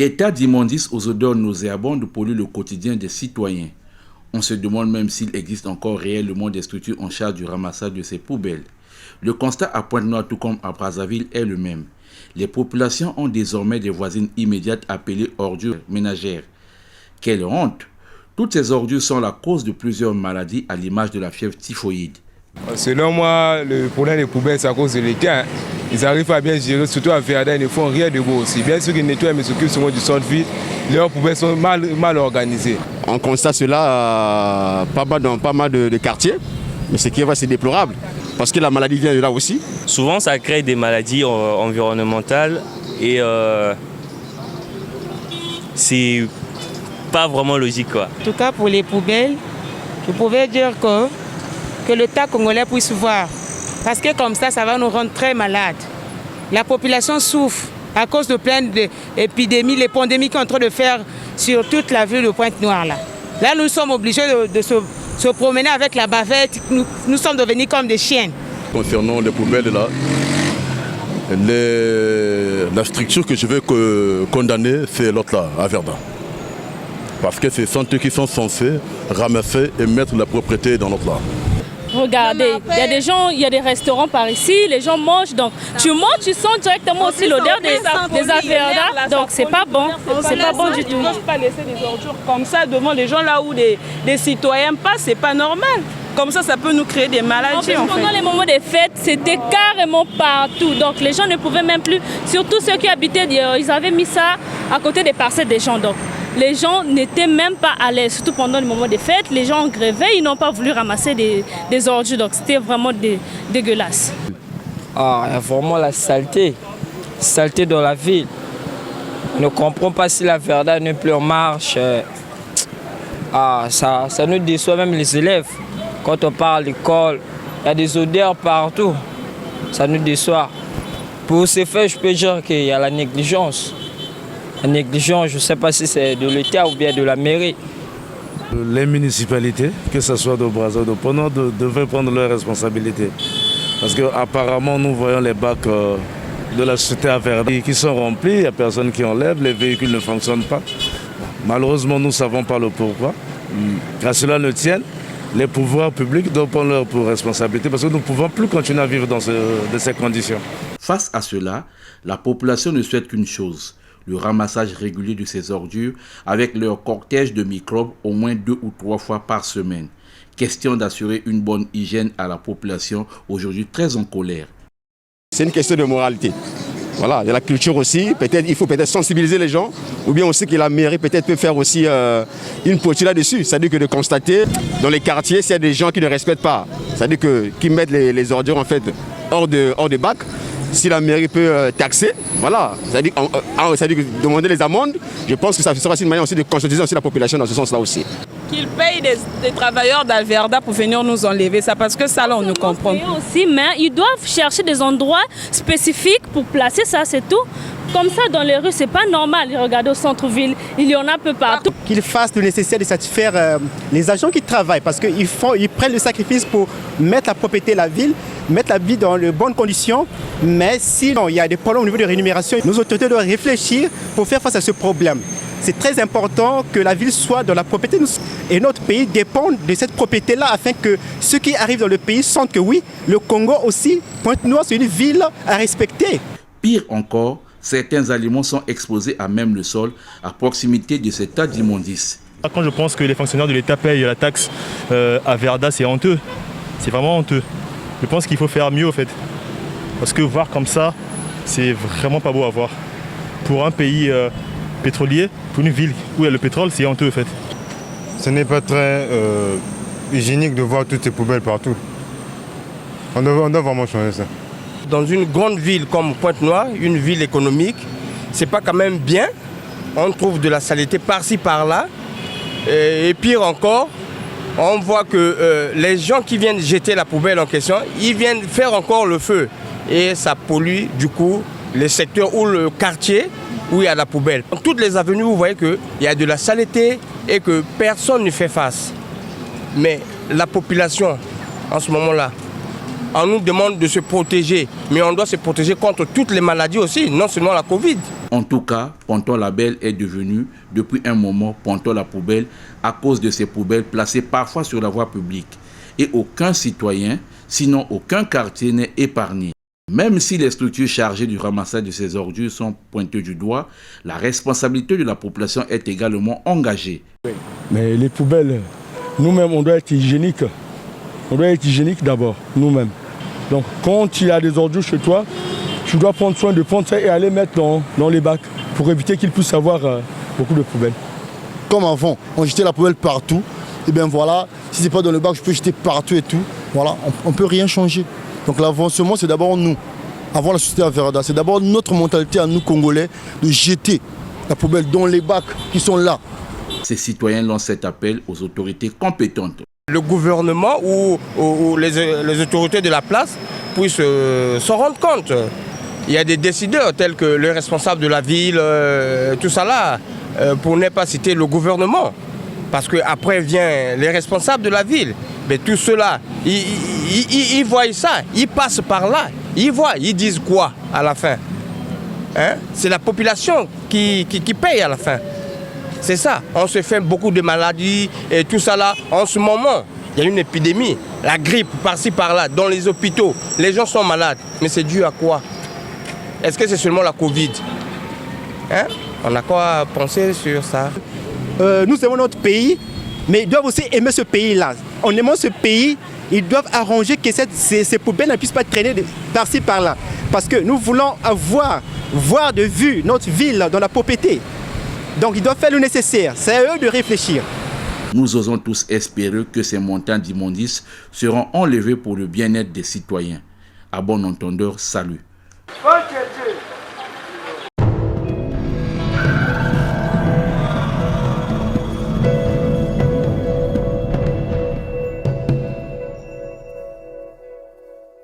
Des tas d'immondices aux odeurs nauséabondes polluent le quotidien des citoyens. On se demande même s'il existe encore réellement des structures en charge du ramassage de ces poubelles. Le constat à Pointe-Noire, tout comme à Brazzaville, est le même. Les populations ont désormais des voisines immédiates appelées ordures ménagères. Quelle honte! Toutes ces ordures sont la cause de plusieurs maladies à l'image de la fièvre typhoïde. Selon moi, le problème des poubelles, c'est à cause de l'État. Ils arrivent à bien gérer, surtout à Verdun, ils ne font rien de beau aussi. Bien sûr qu'ils nettoient, mais s'occupent souvent du centre-ville. Leurs poubelles sont mal organisées. On constate cela pas mal de quartiers, mais ce qui est vrai, c'est déplorable. Parce que la maladie vient de là aussi. Souvent, ça crée des maladies environnementales et c'est pas vraiment logique, quoi. En tout cas, pour les poubelles, je pouvais dire que l'État congolais puisse voir. Parce que comme ça va nous rendre très malades. La population souffre à cause de plein d'épidémies, les pandémies qu'on est en train de faire sur toute la ville de Pointe-Noire. Là, nous sommes obligés de se promener avec la bavette. Nous sommes devenus comme des chiens. Concernant les poubelles, là, la structure que je veux condamner, c'est l'autre là, à Verdun. Parce que ce sont eux qui sont censés ramasser et mettre la propriété dans l'autre là. Regardez, il y a des gens, il y a des restaurants par ici, les gens mangent, donc tu manges, tu sens directement aussi l'odeur des affaires, donc c'est pas bon, c'est pas bon du tout. Ils ne peuvent pas laisser des ordures comme ça devant les gens là où des citoyens passent, c'est pas normal. Comme ça peut nous créer des maladies. Pendant les moments des fêtes, c'était carrément partout, donc les gens ne pouvaient même plus, surtout ceux qui habitaient, ils avaient mis ça à côté des parcelles des gens, donc les gens n'étaient même pas à l'aise, surtout pendant le moment des fêtes. Les gens ont grévé, ils n'ont pas voulu ramasser des ordures, donc c'était vraiment dégueulasse. Ah, il y a vraiment la saleté dans la ville. On ne comprend pas si la Verdun n'est plus en marche. Ça nous déçoit même les élèves. Quand on parle d'école, il y a des odeurs partout. Ça nous déçoit. Pour ces faits, je peux dire qu'il y a la négligence. La négligence, je ne sais pas si c'est de l'État ou bien de la mairie. Les municipalités, que ce soit de Brazzaville ou de Pointe-Noire, devraient prendre leurs responsabilités. Parce qu'apparemment, nous voyons les bacs de la société à Verdun qui sont remplis, il n'y a personne qui enlève, les véhicules ne fonctionnent pas. Malheureusement, nous ne savons pas le pourquoi. À cela ne tienne, les pouvoirs publics doivent prendre leurs responsabilités parce que nous ne pouvons plus continuer à vivre dans ces conditions. Face à cela, la population ne souhaite qu'une chose: le ramassage régulier de ces ordures avec leur cortège de microbes au moins 2 ou 3 fois par semaine. Question d'assurer une bonne hygiène à la population aujourd'hui très en colère. C'est une question de moralité. Voilà, il y a la culture aussi, il faut peut-être sensibiliser les gens, ou bien aussi que la mairie peut-être peut faire aussi une politique là-dessus. C'est-à-dire que de constater dans les quartiers s'il y a des gens qui ne respectent pas, c'est-à-dire qui mettent les ordures en fait hors de bac. Si la mairie peut taxer, voilà, c'est-à-dire demander les amendes, je pense que ça sera une manière aussi de conscientiser aussi la population dans ce sens-là aussi. Qu'ils payent des travailleurs d'Alverda pour venir nous enlever ça, parce que ça là on ne comprend pas. Aussi, mais ils doivent chercher des endroits spécifiques pour placer ça, c'est tout. Comme ça dans les rues, c'est pas normal. Regardez au centre-ville, il y en a un peu partout. Qu'ils fassent le nécessaire de satisfaire les agents qui travaillent, parce qu'ils prennent le sacrifice pour mettre la propriété de la ville, mettre la vie dans de bonnes conditions. Mais sinon, il y a des problèmes au niveau de rémunération. Nos autorités doivent réfléchir pour faire face à ce problème. C'est très important que la ville soit dans la propriété et notre pays dépend de cette propriété-là afin que ceux qui arrivent dans le pays sentent que oui, le Congo aussi, Pointe-Noire, c'est une ville à respecter. Pire encore, certains aliments sont exposés à même le sol à proximité de ces tas d'immondices. Quand je pense que les fonctionnaires de l'État payent la taxe à Verdun, c'est honteux. C'est vraiment honteux. Je pense qu'il faut faire mieux au fait. Parce que voir comme ça, c'est vraiment pas beau à voir. Pour un pays pétrolier, pour une ville où il y a le pétrole, c'est honteux au fait. Ce n'est pas très hygiénique de voir toutes ces poubelles partout. On doit vraiment changer ça. Dans une grande ville comme Pointe-Noire, une ville économique, c'est pas quand même bien. On trouve de la saleté par-ci, par-là. Et pire encore, on voit que les gens qui viennent jeter la poubelle en question, ils viennent faire encore le feu. Et ça pollue du coup les secteurs ou le quartier où il y a la poubelle. Dans toutes les avenues, vous voyez qu'il y a de la saleté et que personne ne fait face. Mais la population, en ce moment-là, on nous demande de se protéger. Mais on doit se protéger contre toutes les maladies aussi, non seulement la Covid. En tout cas, Ponton-Label est devenu, depuis un moment, Ponton-la-Poubelle à cause de ces poubelles placées parfois sur la voie publique. Et aucun citoyen, sinon aucun quartier n'est épargné. Même si les structures chargées du ramassage de ces ordures sont pointées du doigt, la responsabilité de la population est également engagée. Mais les poubelles, nous-mêmes, on doit être hygiéniques. On doit être hygiénique d'abord, nous-mêmes. Donc quand il y a des ordures chez toi, tu dois prendre soin de prendre ça et aller mettre dans les bacs pour éviter qu'il puisse y avoir beaucoup de poubelles. Comme avant, on jetait la poubelle partout. Et bien voilà, si ce n'est pas dans le bac, je peux jeter partout et tout. Voilà, on ne peut rien changer. Donc l'avancement, c'est d'abord nous. Avant la société Averda, c'est d'abord notre mentalité à nous Congolais de jeter la poubelle dans les bacs qui sont là. Ces citoyens lancent cet appel aux autorités compétentes. Le gouvernement ou les autorités de la place puissent s'en rendre compte. Il y a des décideurs tels que le responsable de la ville, tout ça là, pour ne pas citer le gouvernement. Parce qu'après vient les responsables de la ville. Mais tout cela, ils voient ça, ils passent par là, ils voient, ils disent quoi à la fin, hein? C'est la population qui paye à la fin. C'est ça, on se fait beaucoup de maladies et tout ça là. En ce moment, il y a une épidémie, la grippe par-ci par-là, dans les hôpitaux. Les gens sont malades, mais c'est dû à quoi? Est-ce que c'est seulement la Covid, hein? On a quoi penser sur ça? Nous aimons notre pays, mais ils doivent aussi aimer ce pays-là. En aimant ce pays, ils doivent arranger que ces poubelles ne puissent pas traîner par-ci par-là. Parce que nous voulons voir de vue notre ville dans la pauvreté. Donc ils doivent faire le nécessaire. C'est à eux de réfléchir. Nous osons tous espérer que ces montants d'immondices seront enlevés pour le bien-être des citoyens. À bon entendeur, salut.